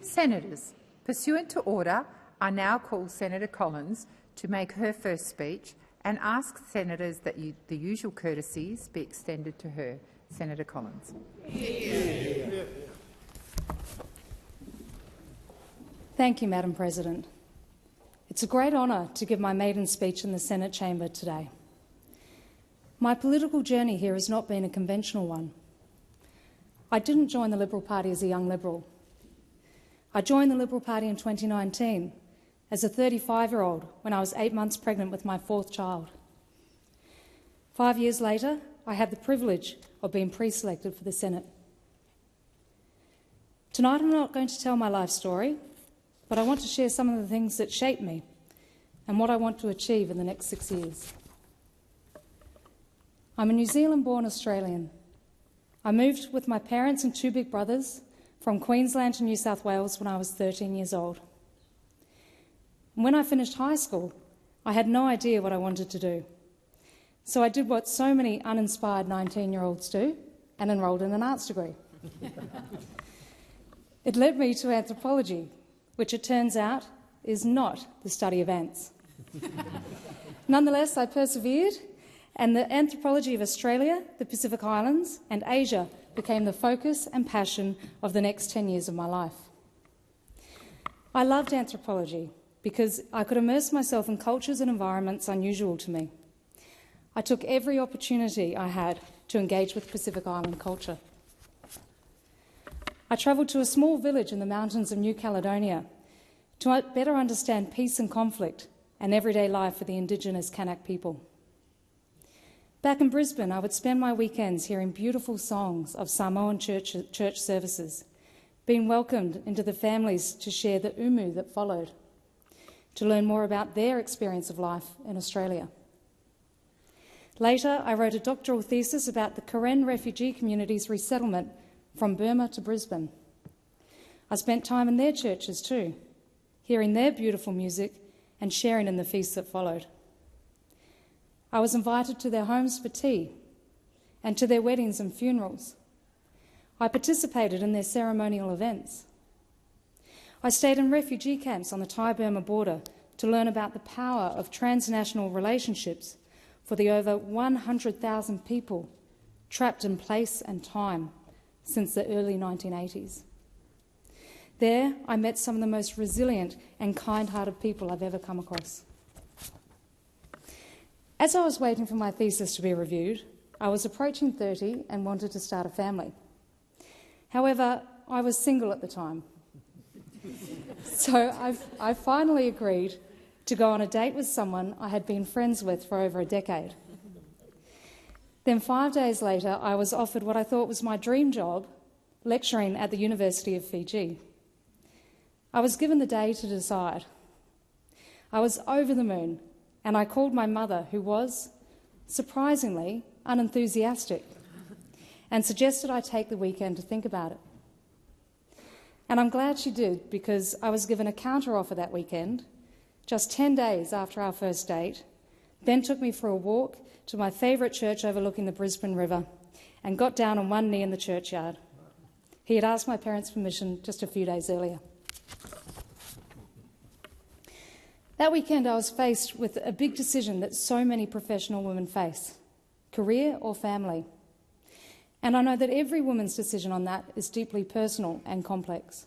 Senators, pursuant to order, I now call Senator Collins to make her first speech and ask senators that the usual courtesies be extended to her. Senator Collins. Thank you, Madam President. It's a great honour to give my maiden speech in the Senate chamber today. My political journey here has not been a conventional one. I didn't join the Liberal Party as a young Liberal. I joined the Liberal Party in 2019 as a 35-year-old when I was 8 months pregnant with my fourth child. 5 years later, I had the privilege of being pre-selected for the Senate. Tonight I'm not going to tell my life story, but I want to share some of the things that shaped me and what I want to achieve in the next 6 years. I'm a New Zealand-born Australian. I moved with my parents and two big brothers from Queensland to New South Wales when I was 13 years old. When I finished high school, I had no idea what I wanted to do. So I did what so many uninspired 19-year-olds do and enrolled in an arts degree. It led me to anthropology, which it turns out is not the study of ants. Nonetheless, I persevered, and the anthropology of Australia, the Pacific Islands and Asia became the focus and passion of the next 10 years of my life. I loved anthropology because I could immerse myself in cultures and environments unusual to me. I took every opportunity I had to engage with Pacific Island culture. I travelled to a small village in the mountains of New Caledonia to better understand peace and conflict and everyday life for the Indigenous Kanak people. Back in Brisbane, I would spend my weekends hearing beautiful songs of Samoan church services, being welcomed into the families to share the umu that followed, to learn more about their experience of life in Australia. Later, I wrote a doctoral thesis about the Karen refugee community's resettlement from Burma to Brisbane. I spent time in their churches too, hearing their beautiful music and sharing in the feasts that followed. I was invited to their homes for tea and to their weddings and funerals. I participated in their ceremonial events. I stayed in refugee camps on the Thai-Burma border to learn about the power of transnational relationships for the over 100,000 people trapped in place and time since the early 1980s. There, I met some of the most resilient and kind-hearted people I've ever come across. As I was waiting for my thesis to be reviewed, I was approaching 30 and wanted to start a family. However, I was single at the time. So I finally agreed to go on a date with someone I had been friends with for over a decade. Then 5 days later, I was offered what I thought was my dream job, lecturing at the University of Fiji. I was given the day to decide. I was over the moon, and I called my mother, who was, surprisingly, unenthusiastic, and suggested I take the weekend to think about it. And I'm glad she did, because I was given a counter-offer that weekend, just 10 days after our first date. Ben took me for a walk to my favourite church overlooking the Brisbane River and got down on one knee in the churchyard. He had asked my parents' permission just a few days earlier. That weekend I was faced with a big decision that so many professional women face: career or family. And I know that every woman's decision on that is deeply personal and complex.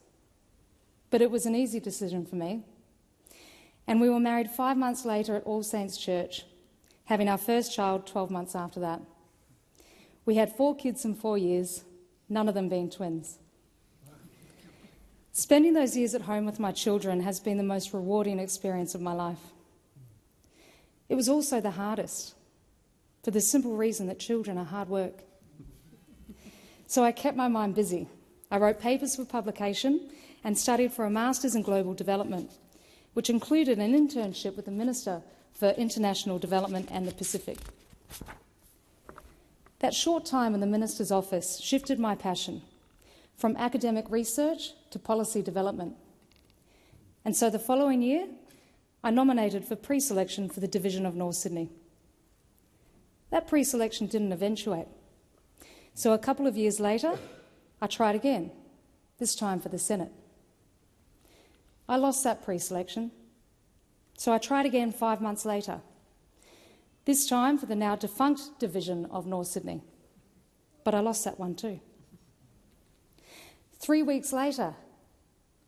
But it was an easy decision for me. And we were married 5 months later at All Saints Church, having our first child 12 months after that. We had 4 kids in 4 years, none of them being twins. Spending those years at home with my children has been the most rewarding experience of my life. It was also the hardest, for the simple reason that children are hard work. So I kept my mind busy. I wrote papers for publication and studied for a Master's in Global Development, which included an internship with the Minister for International Development and the Pacific. That short time in the Minister's office shifted my passion from academic research to policy development. And so the following year, I nominated for pre-selection for the Division of North Sydney. That pre-selection didn't eventuate. So a couple of years later, I tried again, this time for the Senate. I lost that pre-selection, so I tried again 5 months later, this time for the now defunct division of North Sydney. But I lost that one too. 3 weeks later,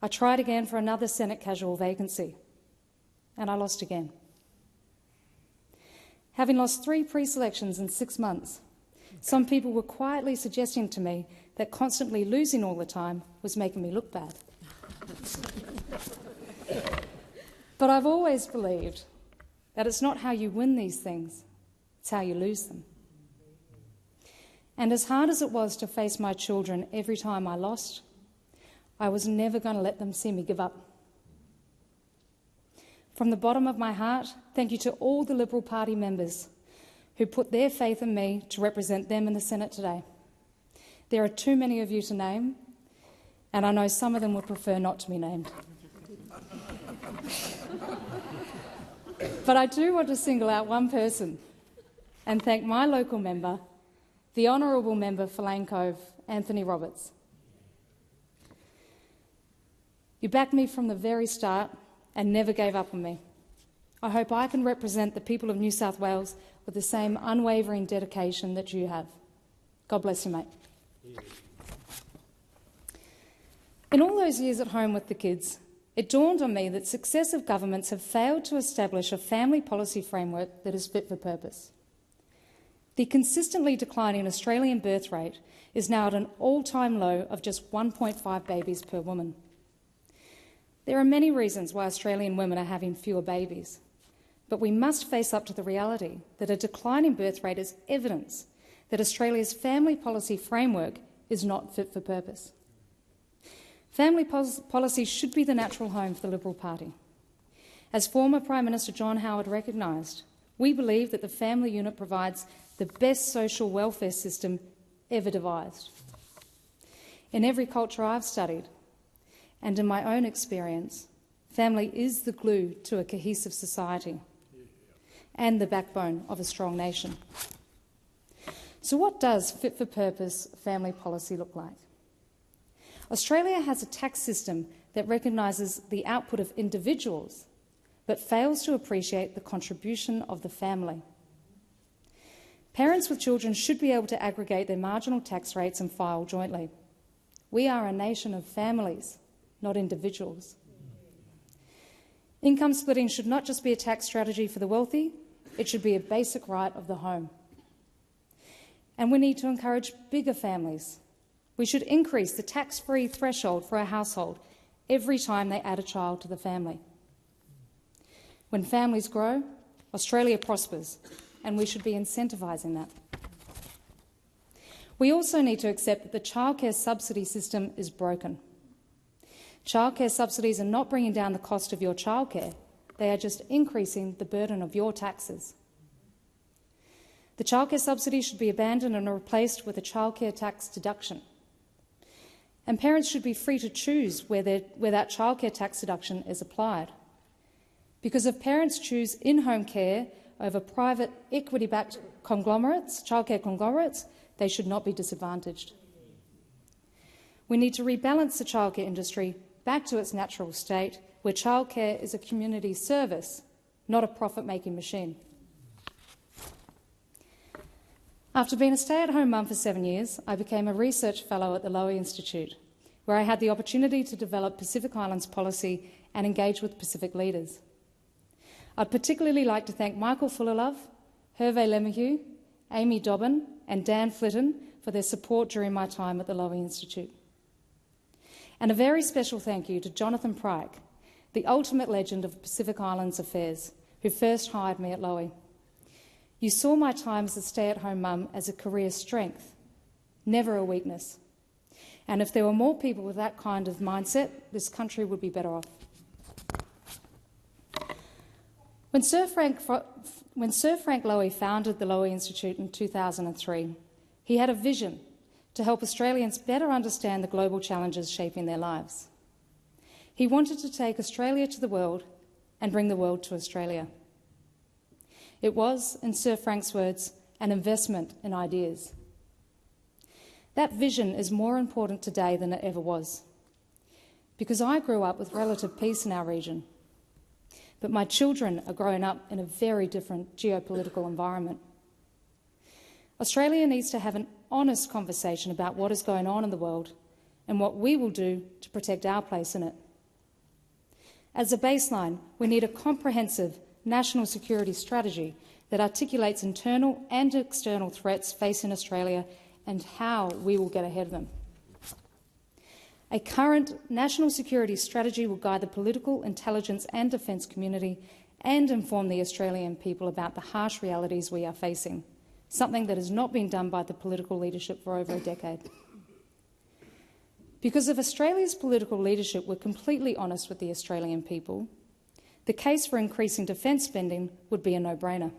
I tried again for another Senate casual vacancy, and I lost again. Having lost 3 pre-selections in 6 months, some people were quietly suggesting to me that constantly losing all the time was making me look bad. But I've always believed that it's not how you win these things, it's how you lose them. And as hard as it was to face my children every time I lost, I was never going to let them see me give up. From the bottom of my heart, thank you to all the Liberal Party members who put their faith in me to represent them in the Senate today. There are too many of you to name, and I know some of them would prefer not to be named. But I do want to single out one person and thank my local member, the Honourable Member for Lane Cove, Anthony Roberts. You backed me from the very start and never gave up on me. I hope I can represent the people of New South Wales with the same unwavering dedication that you have. God bless you, mate. In all those years at home with the kids, it dawned on me that successive governments have failed to establish a family policy framework that is fit for purpose. The consistently declining Australian birth rate is now at an all-time low of just 1.5 babies per woman. There are many reasons why Australian women are having fewer babies, but we must face up to the reality that a declining birth rate is evidence that Australia's family policy framework is not fit for purpose. Family policy should be the natural home for the Liberal Party. As former Prime Minister John Howard recognised, we believe that the family unit provides the best social welfare system ever devised. In every culture I've studied, and in my own experience, family is the glue to a cohesive society and the backbone of a strong nation. So what does fit-for-purpose family policy look like? Australia has a tax system that recognises the output of individuals but fails to appreciate the contribution of the family. Parents with children should be able to aggregate their marginal tax rates and file jointly. We are a nation of families, not individuals. Income splitting should not just be a tax strategy for the wealthy, it should be a basic right of the home. And we need to encourage bigger families. We should increase the tax-free threshold for a household every time they add a child to the family. When families grow, Australia prospers, and we should be incentivising that. We also need to accept that the childcare subsidy system is broken. Childcare subsidies are not bringing down the cost of your childcare, they are just increasing the burden of your taxes. The childcare subsidy should be abandoned and replaced with a childcare tax deduction. And parents should be free to choose where that childcare tax deduction is applied. Because if parents choose in-home care over private equity-backed conglomerates, childcare conglomerates, they should not be disadvantaged. We need to rebalance the childcare industry back to its natural state, where childcare is a community service, not a profit-making machine. After being a stay-at-home mum for 7 years, I became a research fellow at the Lowy Institute, where I had the opportunity to develop Pacific Islands policy and engage with Pacific leaders. I'd particularly like to thank Michael Fullalove, Hervé Lemahieu, Amy Dobbin and Dan Flitton for their support during my time at the Lowy Institute. And a very special thank you to Jonathan Pryke, the ultimate legend of Pacific Islands affairs, who first hired me at Lowy. You saw my time as a stay-at-home mum as a career strength, never a weakness. And if there were more people with that kind of mindset, this country would be better off. When Sir Frank Lowy founded the Lowy Institute in 2003, he had a vision to help Australians better understand the global challenges shaping their lives. He wanted to take Australia to the world and bring the world to Australia. It was, in Sir Frank's words, an investment in ideas. That vision is more important today than it ever was. because I grew up with relative peace in our region. But my children are growing up in a very different geopolitical environment. Australia needs to have an honest conversation about what is going on in the world and what we will do to protect our place in it. As a baseline, we need a comprehensive national security strategy that articulates internal and external threats facing Australia and how we will get ahead of them. A current national security strategy will guide the political, intelligence and defence community and inform the Australian people about the harsh realities we are facing, something that has not been done by the political leadership for over a decade. Because if Australia's political leadership were completely honest with the Australian people, the case for increasing defence spending would be a no-brainer.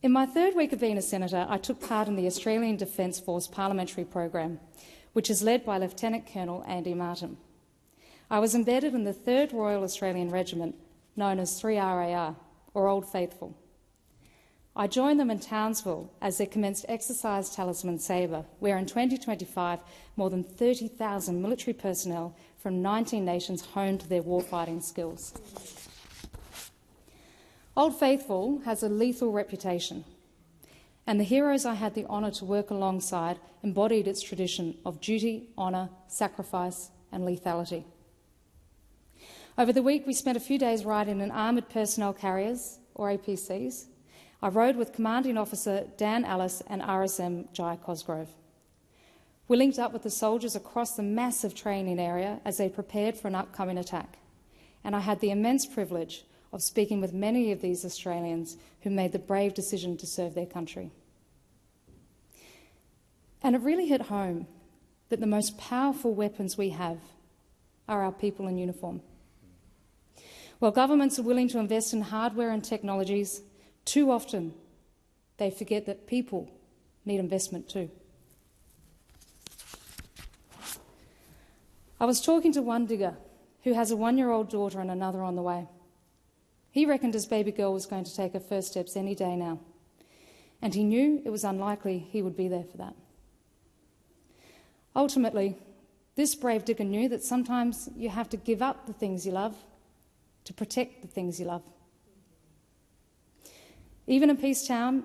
In my third week of being a senator, I took part in the Australian Defence Force Parliamentary Program, which is led by Lieutenant Colonel Andy Martin. I was embedded in the 3rd Royal Australian Regiment, known as 3RAR, or Old Faithful. I joined them in Townsville as they commenced Exercise Talisman Sabre, where in 2025 more than 30,000 military personnel from 19 nations honed their warfighting skills. Old Faithful has a lethal reputation, and the heroes I had the honour to work alongside embodied its tradition of duty, honour, sacrifice and lethality. Over the week we spent a few days riding in armoured personnel carriers, or APCs. I rode with Commanding Officer Dan Ellis and RSM Jai Cosgrove. We linked up with the soldiers across the massive training area as they prepared for an upcoming attack, and I had the immense privilege of speaking with many of these Australians who made the brave decision to serve their country. And it really hit home that the most powerful weapons we have are our people in uniform. While governments are willing to invest in hardware and technologies, too often they forget that people need investment too. I was talking to one digger who has a 1-year-old daughter and another on the way. He reckoned his baby girl was going to take her first steps any day now, and he knew it was unlikely he would be there for that. Ultimately, this brave digger knew that sometimes you have to give up the things you love to protect the things you love. Even in peacetime,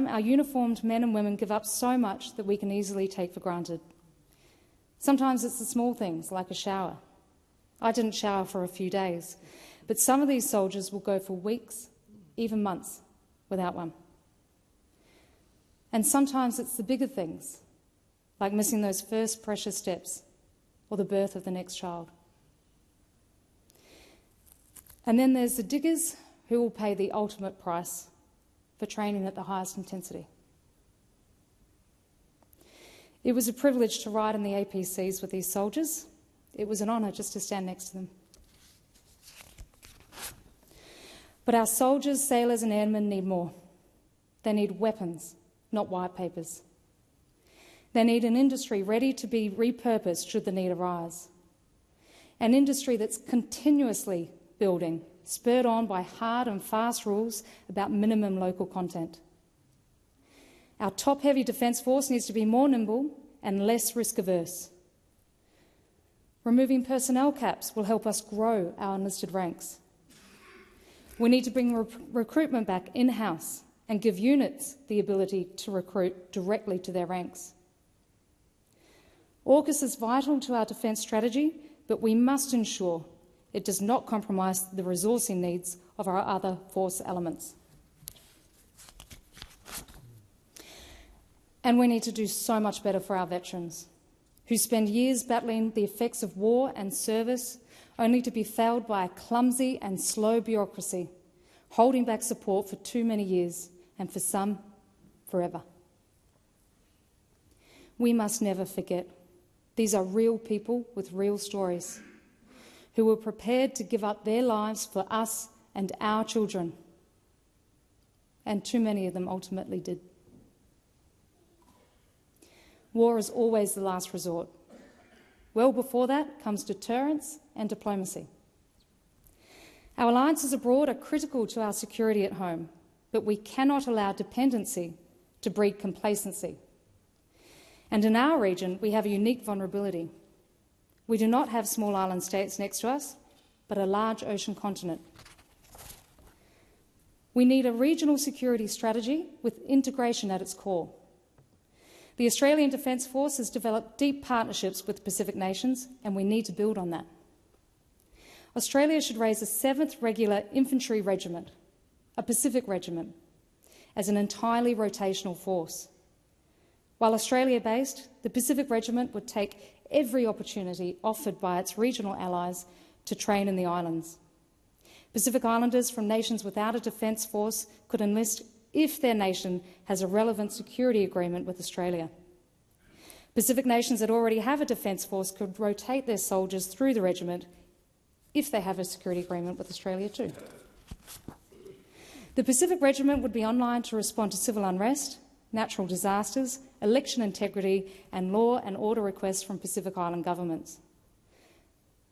our uniformed men and women give up so much that we can easily take for granted. Sometimes it's the small things, like a shower. I didn't shower for a few days, but some of these soldiers will go for weeks, even months, without one. And sometimes it's the bigger things, like missing those first precious steps or the birth of the next child. And then there's the diggers who will pay the ultimate price for training at the highest intensity. It was a privilege to ride in the APCs with these soldiers. It was an honour just to stand next to them. But our soldiers, sailors and airmen need more. They need weapons, not white papers. They need an industry ready to be repurposed should the need arise. An industry that's continuously building, spurred on by hard and fast rules about minimum local content. Our top-heavy Defence Force needs to be more nimble and less risk-averse. Removing personnel caps will help us grow our enlisted ranks. We need to bring recruitment back in-house and give units the ability to recruit directly to their ranks. AUKUS is vital to our defence strategy, but we must ensure it does not compromise the resourcing needs of our other force elements. And we need to do so much better for our veterans, who spend years battling the effects of war and service only to be failed by a clumsy and slow bureaucracy, holding back support for too many years and for some, forever. We must never forget these are real people with real stories who were prepared to give up their lives for us and our children. And too many of them ultimately did. War is always the last resort. Well before that comes deterrence and diplomacy. Our alliances abroad are critical to our security at home, but we cannot allow dependency to breed complacency. And in our region, we have a unique vulnerability. We do not have small island states next to us, but a large ocean continent. We need a regional security strategy with integration at its core. The Australian Defence Force has developed deep partnerships with Pacific nations, and we need to build on that. Australia should raise a 7th Regular Infantry Regiment, a Pacific regiment, as an entirely rotational force. While Australia-based, the Pacific Regiment would take every opportunity offered by its regional allies to train in the islands. Pacific Islanders from nations without a defence force could enlist if their nation has a relevant security agreement with Australia. Pacific nations that already have a defence force could rotate their soldiers through the regiment if they have a security agreement with Australia too. The Pacific Regiment would be online to respond to civil unrest, natural disasters, election integrity and law and order requests from Pacific Island governments.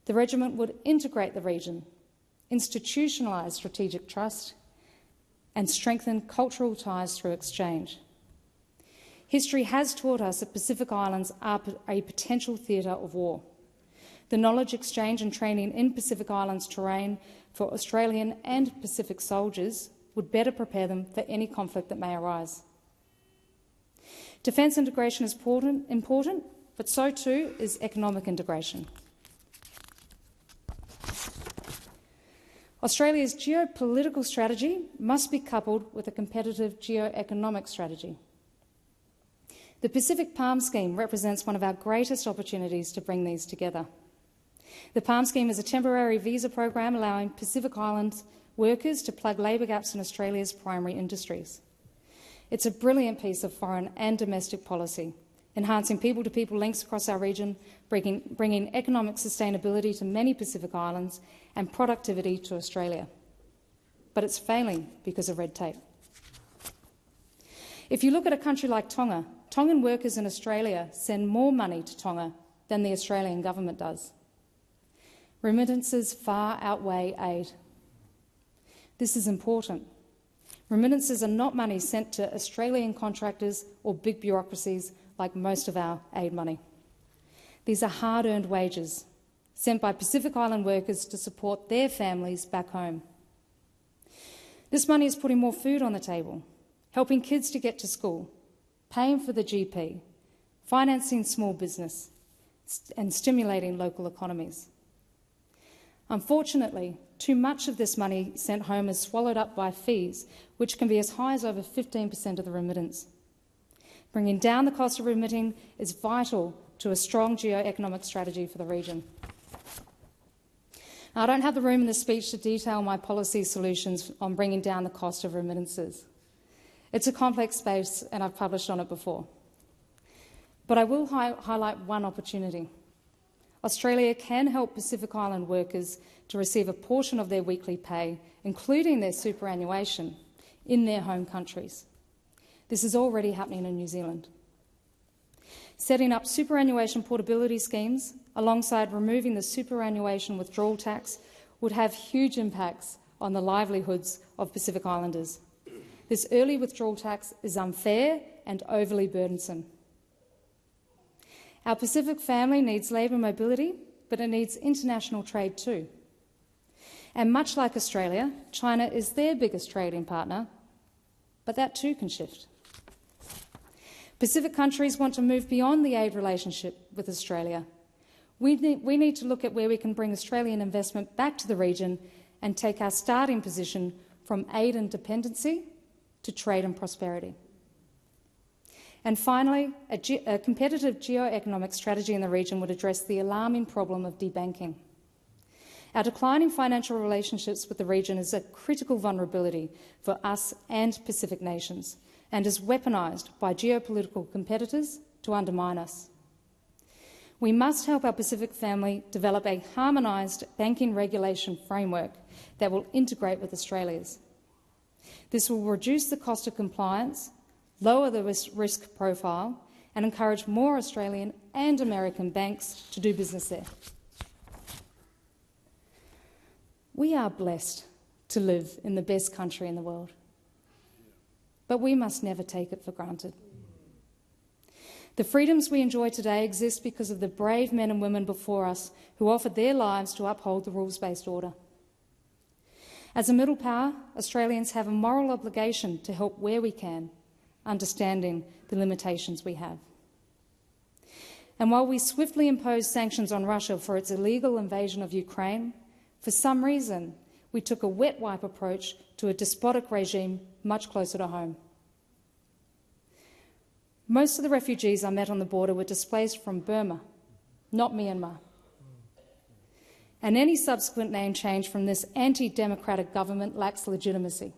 The regiment would integrate the region, institutionalise strategic trust and strengthen cultural ties through exchange. History has taught us that Pacific Islands are a potential theatre of war. The knowledge exchange and training in Pacific Islands terrain for Australian and Pacific soldiers would better prepare them for any conflict that may arise. Defence integration is important, but so too is economic integration. Australia's geopolitical strategy must be coupled with a competitive geoeconomic strategy. The Pacific Palm Scheme represents one of our greatest opportunities to bring these together. The Palm Scheme is a temporary visa program allowing Pacific Islands workers to plug labour gaps in Australia's primary industries. It's a brilliant piece of foreign and domestic policy, enhancing people-to-people links across our region, bringing economic sustainability to many Pacific Islands and productivity to Australia. But it's failing because of red tape. If you look at a country like Tonga, Tongan workers in Australia send more money to Tonga than the Australian government does. Remittances far outweigh aid. This is important. Remittances are not money sent to Australian contractors or big bureaucracies like most of our aid money. These are hard-earned wages sent by Pacific Island workers to support their families back home. This money is putting more food on the table, helping kids to get to school, paying for the GP, financing small business, and stimulating local economies. Unfortunately, too much of this money sent home is swallowed up by fees, which can be as high as over 15% of the remittance. Bringing down the cost of remitting is vital to a strong geoeconomic strategy for the region. Now, I don't have the room in this speech to detail my policy solutions on bringing down the cost of remittances. It's a complex space and I've published on it before. But I will highlight one opportunity. Australia can help Pacific Island workers to receive a portion of their weekly pay, including their superannuation, in their home countries. This is already happening in New Zealand. Setting up superannuation portability schemes alongside removing the superannuation withdrawal tax would have huge impacts on the livelihoods of Pacific Islanders. This early withdrawal tax is unfair and overly burdensome. Our Pacific family needs labour mobility, but it needs international trade too. And much like Australia, China is their biggest trading partner, but that too can shift. Pacific countries want to move beyond the aid relationship with Australia. We need to look at where we can bring Australian investment back to the region and take our starting position from aid and dependency to trade and prosperity. And finally, a competitive geoeconomic strategy in the region would address the alarming problem of debanking. Our declining financial relationships with the region is a critical vulnerability for us and Pacific nations and is weaponised by geopolitical competitors to undermine us. We must help our Pacific family develop a harmonised banking regulation framework that will integrate with Australia's. This will reduce the cost of compliance, lower the risk profile and encourage more Australian and American banks to do business there. We are blessed to live in the best country in the world, but we must never take it for granted. The freedoms we enjoy today exist because of the brave men and women before us who offered their lives to uphold the rules-based order. As a middle power, Australians have a moral obligation to help where we can, understanding the limitations we have. And while we swiftly imposed sanctions on Russia for its illegal invasion of Ukraine, for some reason we took a wet wipe approach to a despotic regime much closer to home. Most of the refugees I met on the border were displaced from Burma, not Myanmar. And any subsequent name change from this anti-democratic government lacks legitimacy.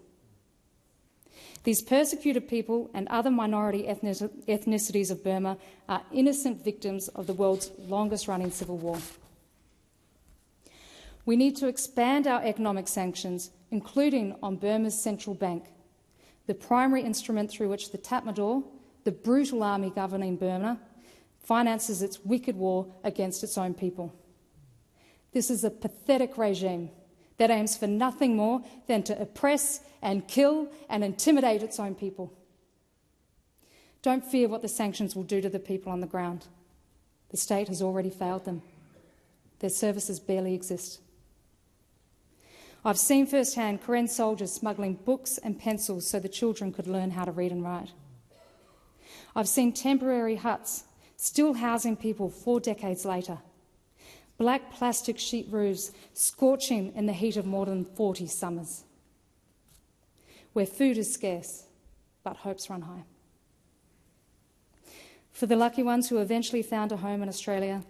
These persecuted people and other minority ethnicities of Burma are innocent victims of the world's longest-running civil war. We need to expand our economic sanctions, including on Burma's central bank, the primary instrument through which the Tatmadaw, the brutal army governing Burma, finances its wicked war against its own people. This is a pathetic regime that aims for nothing more than to oppress and kill and intimidate its own people. Don't fear what the sanctions will do to the people on the ground. The state has already failed them. Their services barely exist. I've seen firsthand Karen soldiers smuggling books and pencils so the children could learn how to read and write. I've seen temporary huts still housing people 4 decades later. Black plastic sheet roofs scorching in the heat of more than 40 summers. Where food is scarce, but hopes run high. For the lucky ones who eventually found a home in Australia,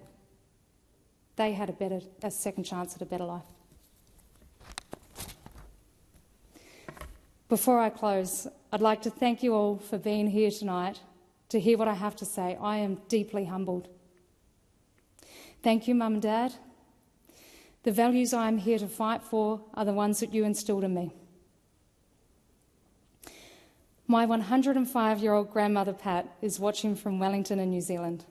they had a second chance at a better life. Before I close, I'd like to thank you all for being here tonight to hear what I have to say. I am deeply humbled. Thank you, Mum and Dad. The values I am here to fight for are the ones that you instilled in me. My 105-year-old grandmother, Pat, is watching from Wellington in New Zealand.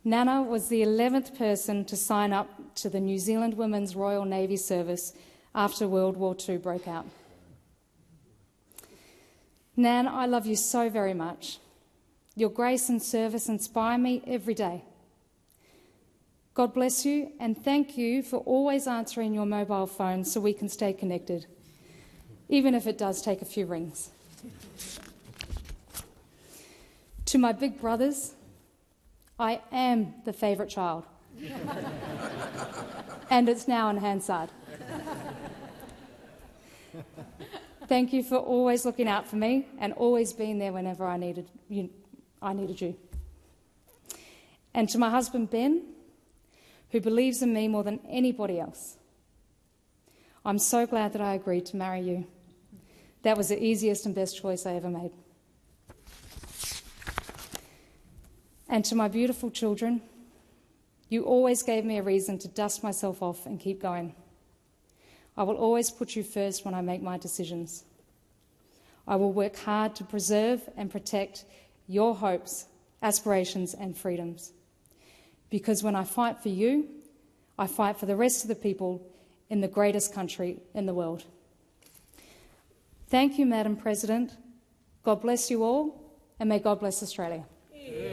Nana was the 11th person to sign up to the New Zealand Women's Royal Navy Service after World War II broke out. Nan, I love you so very much. Your grace and service inspire me every day. God bless you, and thank you for always answering your mobile phone so we can stay connected, even if it does take a few rings. To my big brothers, I am the favourite child. And it's now on Hansard. Thank you for always looking out for me and always being there whenever I needed you. And to my husband, Ben, who believes in me more than anybody else. I'm so glad that I agreed to marry you. That was the easiest and best choice I ever made. And to my beautiful children, you always gave me a reason to dust myself off and keep going. I will always put you first when I make my decisions. I will work hard to preserve and protect your hopes, aspirations and freedoms. Because when I fight for you, I fight for the rest of the people in the greatest country in the world. Thank you, Madam President. God bless you all, and may God bless Australia. Yeah.